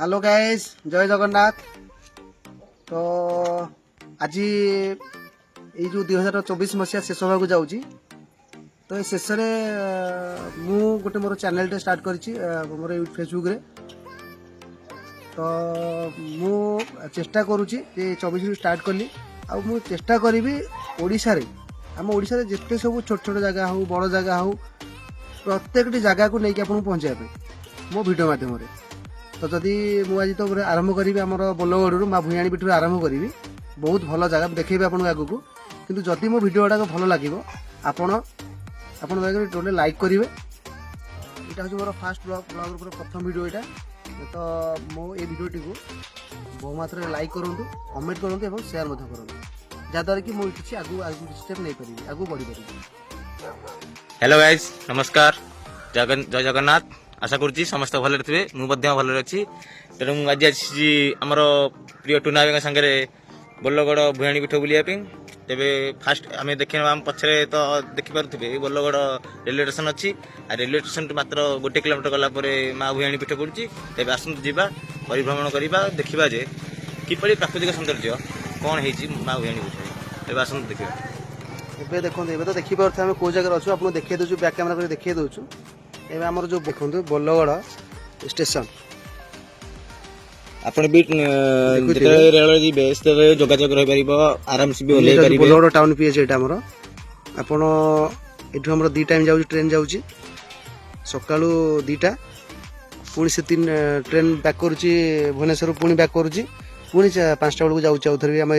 Hello guys, जय जगन्नाथ। तो आज ये जो 2024 मसीहा शेष होगा जाऊँगी, तो ये शेष मु गोटे मोर चैनल टे स्टार्ट करी मोर फेसबुक रे। तो मु चेष्टा करुँची 24 स्टार्ट कली आ मु चेष्टा करी ओडिशा रे आम ओडिशा रे जिते सब छोट छोट जगह हो बड़ जगह हो प्रत्येक जगह को लेकिन आपको पहुँचाइबे मो वीडियो माध्यम। तो जदि मुझे तो आरंभ करी आम बोलगढ़ माँ भूयाणी पीठ आरंभ करी बहुत भल जगह देखेबी आपको आगक। किंतु जदि मो वीडियो गुड़ाक भल लगे आपण दया लाइक करेंगे। यहाँ हूँ मोर फास्ट ब्लॉग प्रथम वीडियो यहाँ। तो मो ये वीडियोटी को बहु मात्रा लाइक करूँ, कमेंट करूँ और शेयर करूँ, जहाँद्वारा कि मुझे किसी आगू स्टेप नहीं पारि आगू बढ़ी पारि। हेलो गाइस, नमस्कार, जय जगन्नाथ। आशा करुँची समस्त भल थे, मुझे भल अच्छी। तेणु मुझे आसी आमर प्रिय टुना सागर बोलगढ़ भूयाणी पीठ बुलापी। तेरे फास्ट आम देखे आम पछरे तो देखिपे बोलगढ़ रेलवे स्टेशन अच्छी। रेलवे स्टेशन मात्र 1 किलोमीटर गलापर माँ भूयाणी पीठ पड़ी। तेज आसतु जा परिभ्रमण करवा, देखा जे किपरि प्राकृतिक सौंदर्य कौन है माँ भूयाणी पीठ। तेज आसतु देखा। ଏବେ ଦେଖନ୍ତୁ ଏବେ ତ ଦେଖିପାରୁଥିବେ ଆମେ କୋଉ ଜାଗାରେ ଅଛୁ, ଆପଣଙ୍କୁ ଦେଖେଇ ଦଉଛୁ, ବ୍ୟାକ୍ କ୍ୟାମେରା କରି ଦେଖେଇ ଦଉଛୁ। ଏବେ ଆମର ଯୋଉ ଦେଖନ୍ତୁ ବୋଲଗଡ଼ ଷ୍ଟେସନ ଆପଣ ବି ରେଳ ଯିବେ ସେତେବେଳେ ଯୋଗାଯୋଗ ରହିପାରିବ, ଆରାମସେ ବି ଓହ୍ଲେଇ ପାରିବେ। ବୋଲଗଡ଼ ଟାଉନ ପିଏଚ ଏଇଟା ଆମର। ଆପଣ ଏଠୁ ଆମର 2 ଟାଇମ୍ ଯାଉଛି ଟ୍ରେନ୍ ଯାଉଛି, ସକାଳୁ 2ଟା, ପୁଣି ସେ 3 ଟ୍ରେନ୍ ବ୍ୟାକ୍ କରୁଛି ଭୁବନେଶ୍ୱର, ପୁଣି ବ୍ୟାକ୍ କରୁଛି, ପୁଣି 5ଟା ବେଳକୁ ଯାଉଛି ଆଉ ଥରେ ବି ଆମେ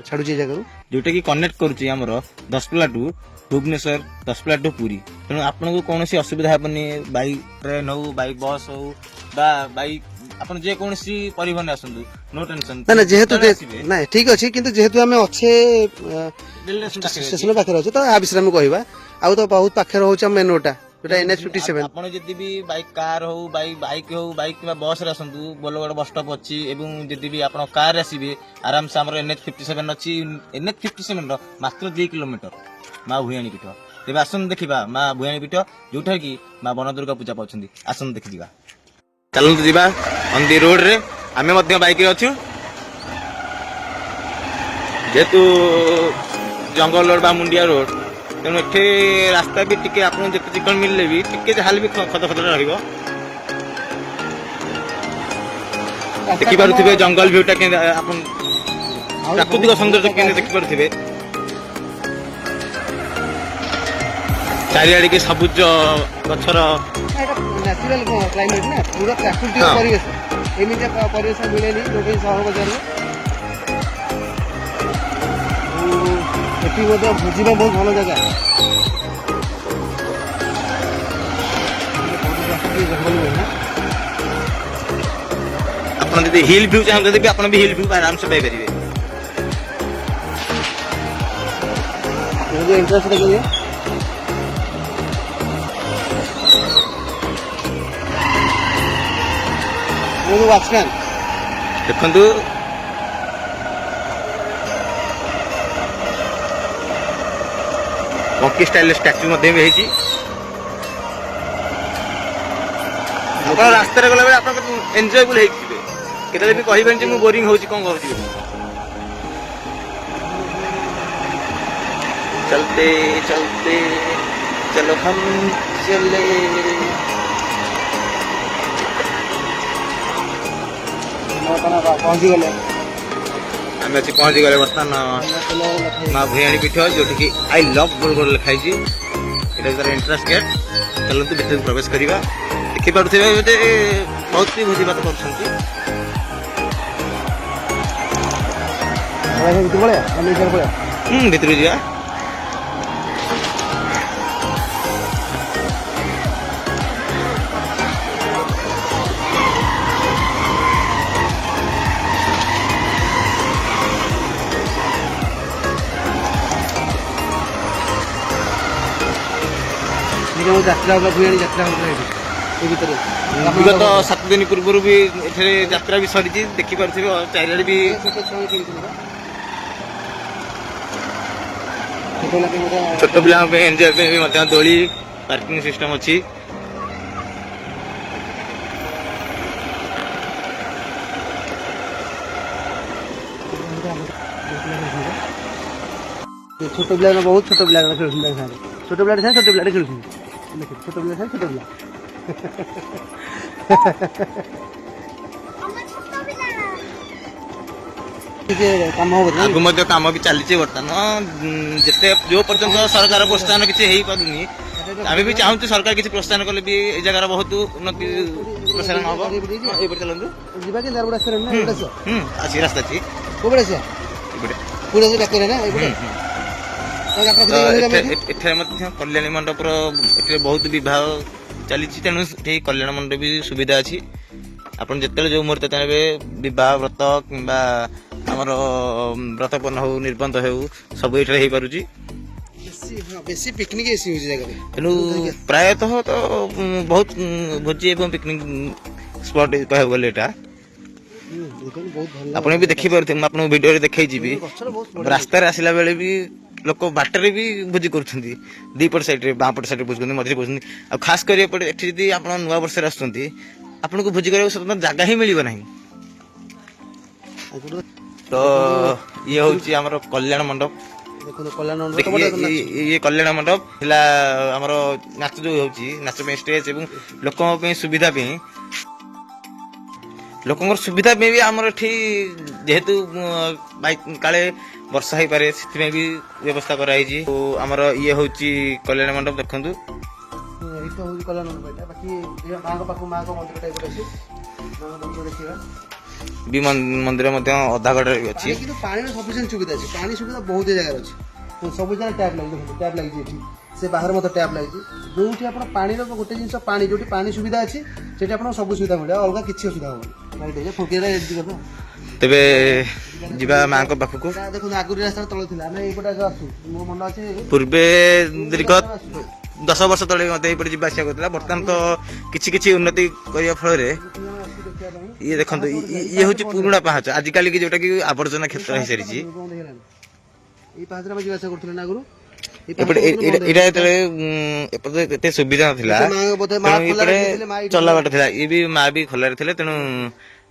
ଛାଡୁଛି ଏ ଜାଗାକୁ, जोटा कि कनेक्ट करुच्ची आमर दशपल्ला टू भुवनेश्वर, दशपल्ला टू पुरी। तेणु आपको कौन असुविधा हेनी, बाई ट्रेन हो बाई बस हो बाई आप जेकोसी परिवहन आसतु, नो टेंशन। ना जेहेतु ना ठीक अच्छे, किंतु जेहेतु आम अच्छे स्टेशन पाखे अच्छे तो आ विषय में कहवा आउ तो बहुत पाखे रोचे मेन रोडा जोटा NH 57। आप जदि भी बाइक कार हो बाइक हो बाइक कि बस रे आसतु, बोलगढ़ बस स्टॉप अच्छी। एवं जदि भी आप कार आसबे आराम से आम NH 57 अच्छी। NH 57 मात्र 2 किलोमीटर माँ भूयाणी पीठ। तेज आसन देखा माँ भूयाणी पीठ, जोटा कि माँ बनदुर्गा पूजा पाँच। आसन देखी जा, चलते जा ऑन दी रोड रे। आमे बाइक रे अच्छु, जेहेतु जंगल रोड बा मुंडिया रोड, तेणु एठे रास्ता भी टिके आपन जेते चिकन मिलले भी टिके जहाल भी खद खद रहिबो। देखि पारुथिबे जंगल व्यूटा के आपन प्राकृतिक सौंदर्य के देखि पारुथिबे। चारिआडे के सबुज गछर नेचुरल क्लाइमेट ना, पूरा प्राकृतिक परिवेश एमिति परिवेश मिलेनी जोटे सहर बजार में। एटी बोधे बुझिबा बहुत भल जगह। आपन यदि हिल व्यू चाहते भी आपन भी हिल व्यू आराम से पाई परिबे। जो इंटरेस्ट देखिए वो वॉचमैन देखंतु मंकी स्टाइल स्टैच्यू मध्य भी है। आप रास्ता गला बेले आप एंजॉयबल होते भी कहबेन मुझे बोरिंग हो कौन कर। चलते चलते चलो हम चले, पहुंची गले आम अच्छी पहुंची गले बर्तमान माँ भूयाणी पीठ, जोटि कि आई लव बोलगढ़ लिखाई। ये एंट्रांस गेट। चलते भीतर प्रवेश करवा। देखी पारे बहुत भी भोजी भात कर भीतर जा। यात्रा भूयाणी यात्रा भीतर विगत 7 दिन पूर्व भी एठे यात्रा भी सरी। देखी पारे चारिआडे भी छोट पिला एंजॉय दोली पार्किंग सिस्टम अच्छी। छोट पिला बहुत छोट पिला खेल छोट पिला छोट पिला खेल छोट पिला छोट पिला काम हो आगु मध्य काम भी चलती बर्तमान जिते जो पर्यटन सरकार प्रोत्साहन किसी हो पारुनी आम भी चाहूँ सरकार किसी प्रोत्साहन कले भी ए जगार बहुत उन्नति प्रसारण हम चलते ଯିବା କି ଦାରଗୁଡ଼ା ଆସିଲେ ନା ଏଇଟା ଆସିବ अच्छी रास्ता अच्छी କୋଉପଟେ ଆସିବା ପୁରା ସେ ଡାକ୍ତର ନା ଏଇପଟେ ଏଠାରେ ମଧ୍ୟ କଲ୍ୟାଣୀ ମଣ୍ଡପର ଏଠାରେ ବହୁତ ବିବାହ ଚାଲିଛି ତେଣୁ ଏଠି କଲ୍ୟାଣ ମଣ୍ଡପ ବି ସୁବିଧା ଅଛି ଆପଣ ଯେତେବେଳେ ଯୋଉ ମୁହୂର୍ତ୍ତ ଚାହିଁବେ ବିବାହ ବ୍ରତ କିମ୍ବା ଆମର ବ୍ରତପନ୍ନ ହଉ ନିର୍ବନ୍ଧ ହେଉ ସବୁ ଏଠାରେ ହେଇପାରୁଛି ବେଶୀ ପିକନିକ ଏସି ହଉଛି ଜାଗାରେ ତେଣୁ ପ୍ରାୟତଃ ତ ବହୁତ ଭୋଜି ଏବଂ ପିକନିକ ସ୍ପଟ କହିବାକୁ ଗଲେ ଏଟା ଆପଣ ବି ଦେଖିପାରୁଥିବେ ମୁଁ ଆପଣଙ୍କୁ ଭିଡିଓରେ ଦେଖେଇଯିବି ରାସ୍ତାରେ ଆସିଲା ବେଳେ ବି ଲୋକ ବାଟରେ ବି ଭୋଜି କରୁଛନ୍ତି ଦିପଟ ସାଇଡରେ ବାଁପଟ ସାଇଡରେ ଭୋଜି କରୁଛନ୍ତି ମଝିରେ କରୁଛନ୍ତି ଆଉ ଖାସ କରି ଏପଟେ ଏଠି ଯଦି ଆପଣ ନୂଆ ବର୍ଷରେ ଆସୁଛନ୍ତି ଆପଣଙ୍କୁ ଭୋଜି କରିବାକୁ ସ୍ୱତନ୍ତ୍ର ଜାଗା ହିଁ ମିଳିବ ନାହିଁ ତ ଇଏ ହଉଛି ଆମର କଲ୍ୟାଣ ମଣ୍ଡପ ଇଏ କଲ୍ୟାଣ ମଣ୍ଡପ ହେଲା ଆମର ନାଚ ଯୋଉ ହଉଛି ନାଚ ପାଇଁ ଷ୍ଟେଜ ଏବଂ ଲୋକଙ୍କ ପାଇଁ ସୁବିଧା ପାଇଁ ଲୋକଙ୍କର ସୁବିଧା ପାଇଁ ବି ଆମର ଏଠି ଯେହେତୁ କାଳେ ବର୍ଷା ହେଇପାରେ ସେଥିପାଇଁ ବି ବ୍ୟବସ୍ଥା କରାଯାଇଛି ଆମର ଇଏ ହଉଛି କଲ୍ୟାଣ ମଣ୍ଡପ ଦେଖନ୍ତୁ ଏଇଟା ହଉଛି କଲ୍ୟାଣ ମଣ୍ଡପ ଏଇଟା ବାକି ମାଙ୍କ ପାଖକୁ ମାଙ୍କ ମନ୍ଦିର ଟାଇପ ଅଛି ମାଙ୍କ ମନ୍ଦିର ଦେଖିବା ବି ମନ୍ଦିର ମଧ୍ୟ ଅଧା ଗଡ଼ରେ ଅଛି କିନ୍ତୁ ପାଣିର ସଫିସିଏଣ୍ଟ ସୁବିଧା ଅଛି ପାଣି ସୁବିଧା ବହୁତ ଜାଗାରେ ଅଛି ସବୁ ଜାଗାରେ ଟ୍ୟାପ୍ ଲାଗିଛି ଦେଖନ୍ତୁ ଟ୍ୟାପ୍ ଲାଗିଛି ଏଠି ସେ ବାହାରେ ମଧ୍ୟ ଟ୍ୟାପ୍ ଲାଗିଛି ଯୋଉଠି ଆପଣ ପାଣିର ଗୋଟେ ଜିନିଷ ପାଣି ଯୋଉଠି ପାଣି ସୁବିଧା ଅଛି ସେଠି ଆପଣଙ୍କୁ ସବୁ ସୁବିଧା ମିଳିବ ଅଲଗା କିଛି ଅସୁବିଧା ହବନି ତେବେ ଯିବା ମାଙ୍କ ପାଖକୁ ଦେଖନ୍ତୁ ଆଗରୁ ରାସ୍ତା ତଳେ ଥିଲା ଆମେ ଏଇପଟେ ଆସୁ ମୋ ମନ ଅଛି ପୂର୍ବେ ଦୀର୍ଘ 10 ବର୍ଷ ତଳେ ମତେ ଏଇପଟେ ଯିବା ଆସିବା କରୁଥିଲା ବର୍ତ୍ତମାନ ତ କିଛି କିଛି ଉନ୍ନତି କରିବା ଫଳରେ ଇଏ ଦେଖନ୍ତୁ ଇଏ ହଉଛି ପୁରୁଣା ପାହାଚ ଆଜିକାଲି କି ଯୋଉଟା କି ଆବର୍ଜନା କ୍ଷେତ୍ର ହେଇସାରିଛି ଏଇ ପାହାଚରେ ଆମେ ଯିବା ଆସିବା କରୁଥିଲେ ନା ଆଗରୁ ଏପଟେ ଏଇଟା ଯେତେବେଳେ ଏପଟେ ଏତେ ସୁବିଧା ନଥିଲା ଚଲା ବାଟ ଥିଲା ଇଏ ବି ମା ବି ଖୋଲାରେ ଥିଲେ ତେଣୁ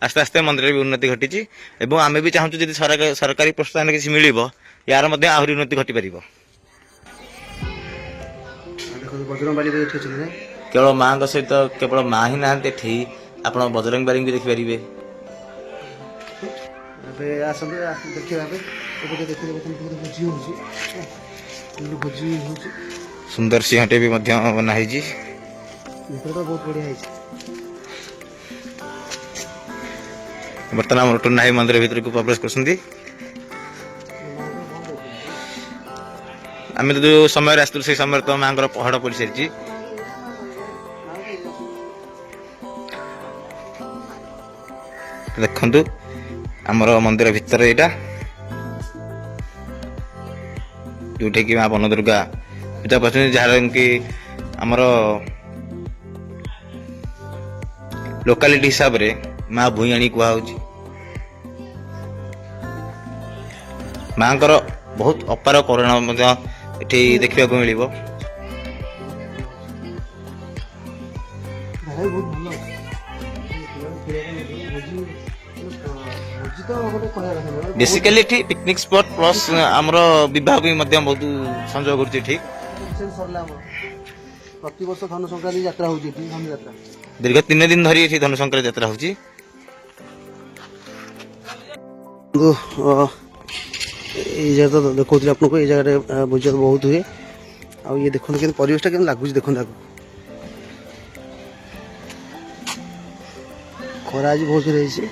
ଆସ୍ତେ ଆସ୍ତେ ମନ୍ଦିରରେ ବି ଉନ୍ନତି ଘଟିଛି ଏବଂ ଆମେ ବି ଚାହୁଁଛୁ ଯଦି ସରକାରୀ ପ୍ରୋତ୍ସାହନ କିଛି ମିଳିବ ୟାର ମଧ୍ୟ ଆହୁରି ଉନ୍ନତି ଘଟିପାରିବ କେବଳ ମାଙ୍କ ସହିତ କେବଳ ମା ହିଁ ନାହାନ୍ତି ଏଠି ଆପଣ ବଜରଙ୍ଗ ବାରିଙ୍କୁ ବି ଦେଖିପାରିବେ ଆସନ୍ତୁ ଦେଖିବା ଭୋଜି ହଉଛି ସୁନ୍ଦର ସିଂହଟେ ବି ମଧ୍ୟ ବନା ହେଇଛି ବହୁତ ବଢିଆ ହେଇଛି ବର୍ତ୍ତମାନ ଆମର ଟୁନା ଭାଇ ମନ୍ଦିର ଭିତରକୁ ପ୍ରବେଶ କରୁଛନ୍ତି ଆମେ ତ ଯୋଉ ସମୟରେ ଆସିଥିଲୁ ସେଇ ସମୟରେ ତ ମାଙ୍କର ପହଡ ପଡିସାରିଛି ଦେଖନ୍ତୁ ଆମର ମନ୍ଦିର ଭିତରେ ଏଇଟା ଯୋଉଠି କି ମା ବନଦୁର୍ଗା ପୂଜା ପାଉଛନ୍ତି ଯାହାର କି ଆମର ଲୋକାଲିଟି ହିସାବରେ ମା ଭୂଇଁଆଣୀ କୁହାହଉଛି ମାଙ୍କର ବହୁତ ଅପାର କରୁଣା ମଧ୍ୟ ଏଠି ଦେଖିବାକୁ ମିଳିବ ବେସିକାଲି ଏଠି ପିକନିକ ସ୍ପଟ ପ୍ଲସ୍ ଆମର ବିବାହ ବି ମଧ୍ୟ ବହୁତ ସଂଯୋଗ କରୁଛି ଏଠି ପ୍ରତିବର୍ଷ ଧନୁ ସଂକ୍ରାନ୍ତି ଯାତ୍ରା ହଉଛି ଏଠି ଧନୁ ଯାତ୍ରା ଦୀର୍ଘ 3 ଦିନ ଧରି ଏଠି ଧନୁ ସଂକ୍ରାନ୍ତି ଯାତ୍ରା ହଉଛି ଏଇ ଜାଗା ତ ଦେଖଉଥିଲି ଆପଣଙ୍କୁ ଏଇ ଜାଗାରେ ଭୋଜି ବହୁତ ହୁଏ ଆଉ ଇଏ ଦେଖନ୍ତୁ କେମିତି ପରିବେଶଟା କେମିତି ଲାଗୁଛି ଦେଖନ୍ତୁ ଆଗକୁ ଖରା ଆଜି ବହୁତ ଜୋରେ ହେଇଛି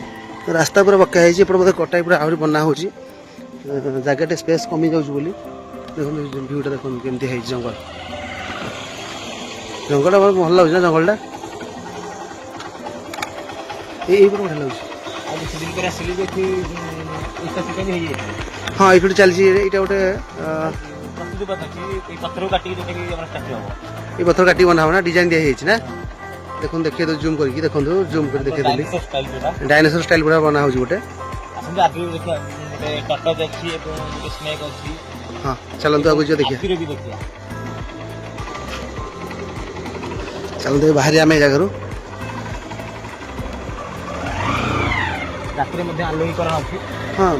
ରାସ୍ତା ପୁରା ପକ୍କା ହେଇଛି ଏପଟେ ବୋଧେ କଟା ପୁରା ଆହୁରି ବନା ହେଉଛି ଜାଗାଟେ ସ୍ପେସ୍ କମି ଯାଉଛି ବୋଲି ଦେଖନ୍ତୁ ଭିଉଟା ଦେଖନ୍ତୁ କେମିତି ହେଇଛି ଜଙ୍ଗଲଟା ଭଲ ଲାଗୁଛି ନା ଜଙ୍ଗଲଟା ଏଇପଟେ ବଢ଼ିଆ ଲାଗୁଛି ହଁ ଏଇଠୁ ଚାଲିଛି ଏଇଟା ଗୋଟେ ଏଇ ପଥର କାଟିକି ବନା ହବ ନା ଡିଜାଇନ ଦିଆହେଇଛି ନା ଦେଖନ୍ତୁ ଦେଖେଇ ଦଉଛି ଜୁମ୍ କରିକି ଦେଖନ୍ତୁ ଜୁମ୍ କରି ଦେଖେଇ ଦେଲି ଡାଇନୋସର ଷ୍ଟାଇଲ ପୁରା ବନା ହଉଛି ଗୋଟେ ହଁ ଚାଲନ୍ତୁ ଆଗକୁ ଯିବା ଦେଖିବା ଚାଲନ୍ତୁ ବାହାରି ଆମେ ଏ ଜାଗାରୁ ରାତିରେ ମଧ୍ୟ ଆଲୋକୀକରଣ ଅଛି। ହଁ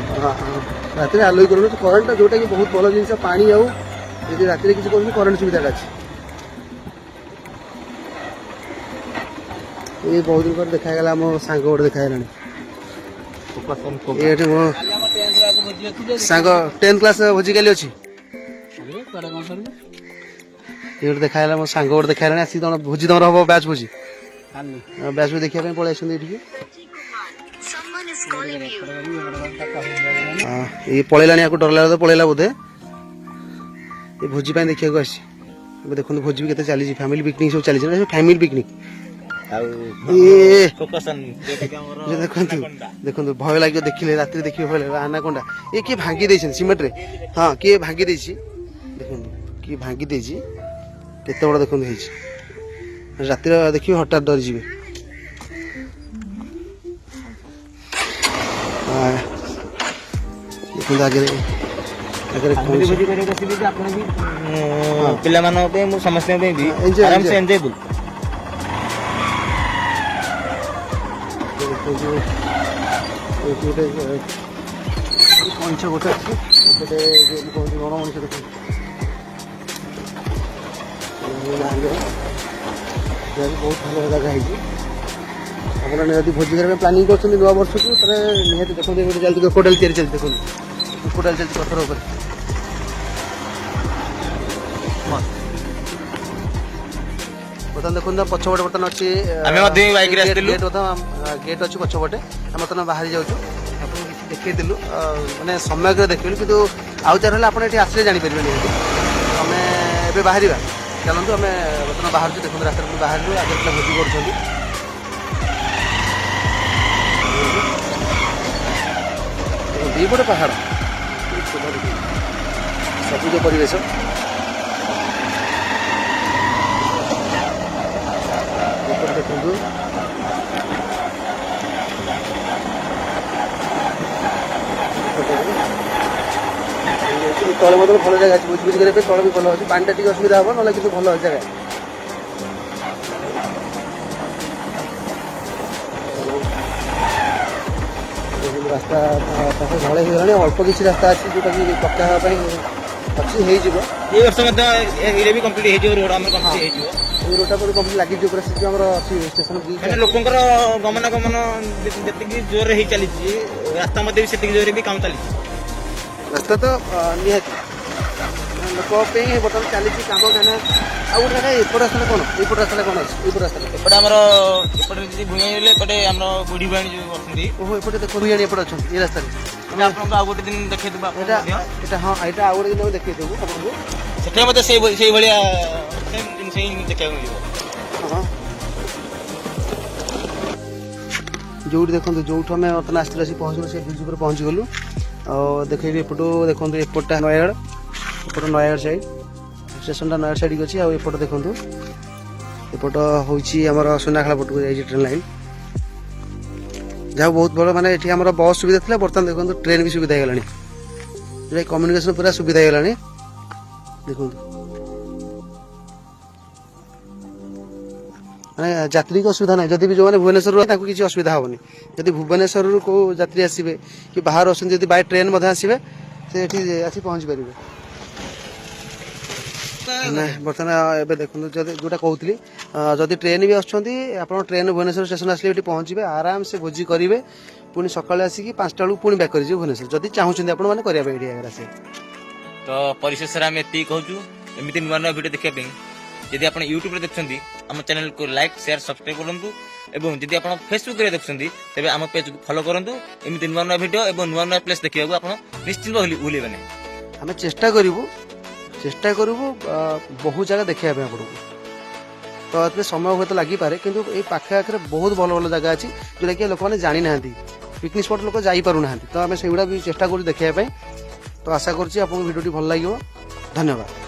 ରାତିରେ ଆଲୋକୀକରଣ ଅଛି, କରେଣ୍ଟଟା ଯୋଉଟାକି ବହୁତ ଭଲ ଜିନିଷ। ପାଣି ଆଉ ଯଦି ରାତିରେ କିଛି କରୁଛି କରେଣ୍ଟ ସୁବିଧାଟା ଅଛି। ଏଇ ବହୁତ ଦିନ ପରେ ଦେଖାଗଲା, ଆମ ସାଙ୍ଗ ଗୋଟେ ଦେଖାଗଲାଣି। ଏଠି ମୋ ସାଙ୍ଗ 10th କ୍ଲାସ୍ ଭୋଜି କାଲି ଅଛି। ଏଇ ଗୋଟେ ଦେଖାଗଲା, ମୋ ସାଙ୍ଗ ଗୋଟେ ଦେଖାଗଲାଣି। ଆସିକି ତମର ଭୋଜି, ତମର ହବ ବ୍ୟାଚ୍ ଭୋଜି, ବ୍ୟାଚ୍ ଭୋଜି ଦେଖିବା ପାଇଁ ପଳେଇ ଆସିଛନ୍ତି ଏଠିକି। ଇଏ ପଳେଇଲାଣି, ଆକୁ ଡର ଲାଗିଲା ତ ପଳେଇଲା ବୋଧେ। ଏ ଭୋଜି ପାଇଁ ଦେଖିବାକୁ ଆସିଛି। ଏବେ ଦେଖନ୍ତୁ ଭୋଜି ବି କେତେ ଚାଲିଛି, ଫ୍ୟାମିଲି ପିକନିକ୍ ସବୁ ଚାଲିଛି ନା, ଫ୍ୟାମିଲି ପିକନିକ୍। ଆଉ ଦେଖନ୍ତୁ ଦେଖନ୍ତୁ ଭୟ ଲାଗିବ ଦେଖିଲେ, ରାତିରେ ଦେଖିବେ ଭୟ ଲାଗିବ। ଆନାକୋଣ୍ଡା ଏ କିଏ ଭାଙ୍ଗି ଦେଇଛନ୍ତି ସିମେଣ୍ଟରେ। ହଁ କିଏ ଭାଙ୍ଗି ଦେଇଛି, ଦେଖନ୍ତୁ କିଏ ଭାଙ୍ଗି ଦେଇଛି, କେତେ ବଡ଼ ଦେଖନ୍ତୁ ହେଇଛି। ରାତିରେ ଦେଖିବେ ହଠାତ୍ ଡରିଯିବେ। ଦେଖନ୍ତୁ ଆଗରେ ଆଗରେ ଭୋଜି କରିବାକୁ ଆସିବି ଯେ ଆପଣ ବି ପିଲାମାନଙ୍କ ପାଇଁ, ମୁଁ ସମସ୍ତଙ୍କ ପାଇଁ ବି ଆରାମସେ ଏନ୍ଜୟ ଗୋଟେ ମଣିଷ ଗୋଟେ ଅଛି, ଗୋଟେ କହନ୍ତି ବଣ ମଣିଷ। ଦେଖନ୍ତୁ ବହୁତ ଭଲ ଜାଗା ହେଇଛି। ଆପଣ ଯଦି ଭୋଜି କରିବା ପାଇଁ ପ୍ଲାନିଂ କରୁଛନ୍ତି ନୂଆ ବର୍ଷକୁ, ତାହେଲେ ନିହାତି ଦେଖନ୍ତୁ ଗୋଟେ ଚାଲିଛି କ୍ରୋକୋଡାଇଲ୍ ତିଆରି ଚାଲିଛି। ଦେଖନ୍ତୁ କ୍ରୋକୋଡାଇଲ୍ ଚାଲିଛି ପଥର ଉପରେ। ବର୍ତ୍ତମାନ ଦେଖନ୍ତୁ ପଛପଟେ ବର୍ତ୍ତମାନ ଅଛି, ଆମେ ମଧ୍ୟ ବାଇକ୍ରେ ଆସିଥିଲୁ। ଗେଟ୍ ଅଛି ପଛପଟେ। ଆମେ ବର୍ତ୍ତମାନ ବାହାରି ଯାଉଛୁ। ଆପଣଙ୍କୁ କିଛି ଦେଖେଇଥିଲୁ, ମାନେ ସମୟରେ ଦେଖିଲୁ, କିନ୍ତୁ ଆଉ ଯାହାର ହେଲେ ଆପଣ ଏଠି ଆସିଲେ ଜାଣିପାରିବେନି। ଆମେ ଏବେ ବାହାରିବା, ଚାଲନ୍ତୁ ଆମେ ବର୍ତ୍ତମାନ ବାହାରୁଛୁ। ଦେଖନ୍ତୁ ରାସ୍ତାରେ ପୁଣି ବାହାରିଲୁ, ଆଗରେ ପିଲା ଭୋଜି କରୁଛନ୍ତି। ଦିପଟେ ପାହାଡ଼, ସବୁଜ ପରିବେଶ। ଦେଖନ୍ତୁ ତଳେ ମଧ୍ୟ ଭଲ ଜାଗା ଅଛି, ଭୋଜି ଭୋଜି କରିବା ପାଇଁ ତଳେ ବି ଭଲ ଅଛି। ପାଣିଟା ଟିକେ ଅସୁବିଧା ହବ, ନହେଲେ କିନ୍ତୁ ଭଲ ଜାଗା। ରାସ୍ତା ପାଖରେ ଢଳେଇ ହେଇଗଲାଣି, ଅଳ୍ପ କିଛି ରାସ୍ତା ଅଛି ଯୋଉଟାକି ପକ୍କା ହେବା ପାଇଁ ଅଛି, ହେଇଯିବ। ଏଇ ବର୍ଷ ମଧ୍ୟ ଏଇରେ ବି କମ୍ପ୍ଲିଟ୍ ହେଇଯିବ, ରୋଡ୍ ଆମର କମ୍ପ୍ଲିଟ୍ ହେଇଯିବ। ଏଇ ରୋଡ୍ଟା ପରେ କମ୍ପ୍ଲିଟ୍ ଲାଗିଯିବ ପୁରା। ସେଠି ଆମର ଅଛି ଷ୍ଟେସନ ବ୍ରିଜ୍। ମାନେ ଲୋକଙ୍କର ଗମନାଗମନ ଯେତିକି ଜୋରରେ ହେଇ ଚାଲିଛି, ରାସ୍ତା ମଧ୍ୟ ବି ସେତିକି ଜୋରରେ ବି କାମ ଚାଲିଛି। ରାସ୍ତା ତ ନିହାତି ଲୋକ ପାଇଁ ବର୍ତ୍ତମାନ ଚାଲିଛି କାମ। କାହିଁକିନା ଆଉ ଗୋଟେ ଜାଗା ଏପଟ ରାସ୍ତାଟା କ'ଣ, ଏଇପଟ ରାସ୍ତାଟା କ'ଣ ଅଛି, ଏଇପଟ ରାସ୍ତାଟା ଏପଟେ ଆମର ଏପଟେ ଯଦି ଭୂଇଁ ହେଲେ ଏପଟେ ଆମର ବୁଢୀ ଭାଇ ଯୋଉ ଅଛନ୍ତି। ଓହୋ, ଏପଟେ ଦେଖ ଭୂଇଆଣି ଏପଟେ ଅଛନ୍ତି ଏଇ ରାସ୍ତାରେ। ଏଇଟା ଆପଣଙ୍କୁ ଆଉ ଗୋଟେ ଦିନ ଦେଖେଇଦେବା। ଏଇଟା ହଁ, ଏଇଟା ଆଉ ଗୋଟେ ଦିନ ଆମେ ଦେଖେଇଦେବୁ ଆପଣଙ୍କୁ। ସେଠି ମଧ୍ୟ ସେଇଭଳିଆ ସେମ୍ ଜିନିଷ ହିଁ ଦେଖିବାକୁ ମିଳିବ। ହଁ, ଯୋଉଠି ଦେଖନ୍ତୁ, ଯୋଉଠୁ ଆମେ ବର୍ତ୍ତମାନ ଆସିଥିଲୁ ଆସି ପହଞ୍ଚିଲୁ, ସେ ବ୍ରିଜ୍ ଉପରେ ପହଞ୍ଚିଗଲୁ। ଆଉ ଦେଖେଇବି ଏପଟୁ, ଦେଖନ୍ତୁ ଏପଟଟା ନୟାଗଡ଼, ଏପଟ ନୟାଗଡ଼ ସାଇଡ୍, ଷ୍ଟେସନଟା ନୟାଗଡ଼ ସାଇଡ୍କି ଅଛି। ଆଉ ଏପଟ ଦେଖନ୍ତୁ, ଏପଟ ହେଉଛି ଆମର ସୁନାଖେଳା ପଟକୁ ଯାଇଛି ଟ୍ରେନ୍ ଲାଇନ୍। ଯାହା ବହୁତ ଭଲ, ମାନେ ଏଠି ଆମର ବସ୍ ସୁବିଧା ଥିଲା, ବର୍ତ୍ତମାନ ଦେଖନ୍ତୁ ଟ୍ରେନ୍ ବି ସୁବିଧା ହେଇଗଲାଣି। ଯେଉଁଟା କମ୍ୟୁନିକେସନ୍ ପୁରା ସୁବିଧା ହେଇଗଲାଣି। ଦେଖନ୍ତୁ ମାନେ ଯାତ୍ରୀଙ୍କ ଅସୁବିଧା ନାହିଁ। ଯଦି ବି ଯେଉଁମାନେ ଭୁବନେଶ୍ୱରରୁ ତାଙ୍କୁ କିଛି ଅସୁବିଧା ହେବନି। ଯଦି ଭୁବନେଶ୍ୱରରୁ କେଉଁ ଯାତ୍ରୀ ଆସିବେ କି ବାହାରୁ ଆସନ୍ତି, ଯଦି ବାଇ ଟ୍ରେନ୍ ମଧ୍ୟ ଆସିବେ, ସେ ଏଠି ଆସି ପହଞ୍ଚି ପାରିବେ। ବର୍ତ୍ତମାନ ଏବେ ଦେଖନ୍ତୁ, ଯଦି ଯେଉଁଟା କହୁଥିଲି, ଯଦି ଟ୍ରେନ୍ ବି ଆସୁଛନ୍ତି, ଆପଣ ଟ୍ରେନ୍ ଭୁବନେଶ୍ୱର ଷ୍ଟେସନ୍ ଆସିଲେ ଏଠି ପହଞ୍ଚିବେ, ଆରାମସେ ଭୋଜି କରିବେ। ପୁଣି ସକାଳେ ଆସିକି 5ଟା ବେଳକୁ ପୁଣି ବ୍ୟାକ୍ କରିଯିବେ ଭୁବନେଶ୍ୱର, ଯଦି ଚାହୁଁଛନ୍ତି ଆପଣମାନେ କରିବା ପାଇଁ ଏଠି ଆଗରେ ଆସିବେ। ତ ପରିଶେଷରେ ଆମେ ଏତିକି କହୁଛୁ, ଏମିତି ନୂଆ ନୂଆ ଭିଡ଼ିଓ ଦେଖିବା ପାଇଁ ଯଦି ଆପଣ ୟୁଟ୍ୟୁବରେ ଦେଖୁଛନ୍ତି, ଆମ ଚ୍ୟାନେଲକୁ ଲାଇକ୍, ସେୟାର, ସବସ୍କ୍ରାଇବ୍ କରନ୍ତୁ। ଏବଂ ଯଦି ଆପଣ ଫେସବୁକ୍ରେ ଦେଖୁଛନ୍ତି, ତେବେ ଆମ ପେଜକୁ ଫଲୋ କରନ୍ତୁ। ଏମିତି ନୂଆ ନୂଆ ଭିଡ଼ିଓ ଏବଂ ନୂଆ ନୂଆ ପ୍ଲେସ୍ ଦେଖିବାକୁ ଆପଣ ନିଶ୍ଚିତ ଭୁଲିବେ ନାହିଁ। ଆମେ ଚେଷ୍ଟା କରିବୁ ବହୁ ଜାଗା ଦେଖାଇବା ପାଇଁ ଆପଣଙ୍କୁ। ତ ଏଥିରେ ସମୟ ହୁଏତ ଲାଗିପାରେ, କିନ୍ତୁ ଏଇ ପାଖେ ଆଖରେ ବହୁତ ଭଲ ଭଲ ଜାଗା ଅଛି ଯେଉଁଟାକି ଲୋକମାନେ ଜାଣିନାହାନ୍ତି। ପିକନିକ୍ ସ୍ପଟ୍ ଲୋକ ଯାଇପାରୁନାହାନ୍ତି, ତ ଆମେ ସେଇଗୁଡ଼ା ବି ଚେଷ୍ଟା କରୁଛୁ ଦେଖାଇବା ପାଇଁ। ତ ଆଶା କରୁଛି ଆପଣଙ୍କୁ ଭିଡ଼ିଓଟି ଭଲ ଲାଗିବ। ଧନ୍ୟବାଦ।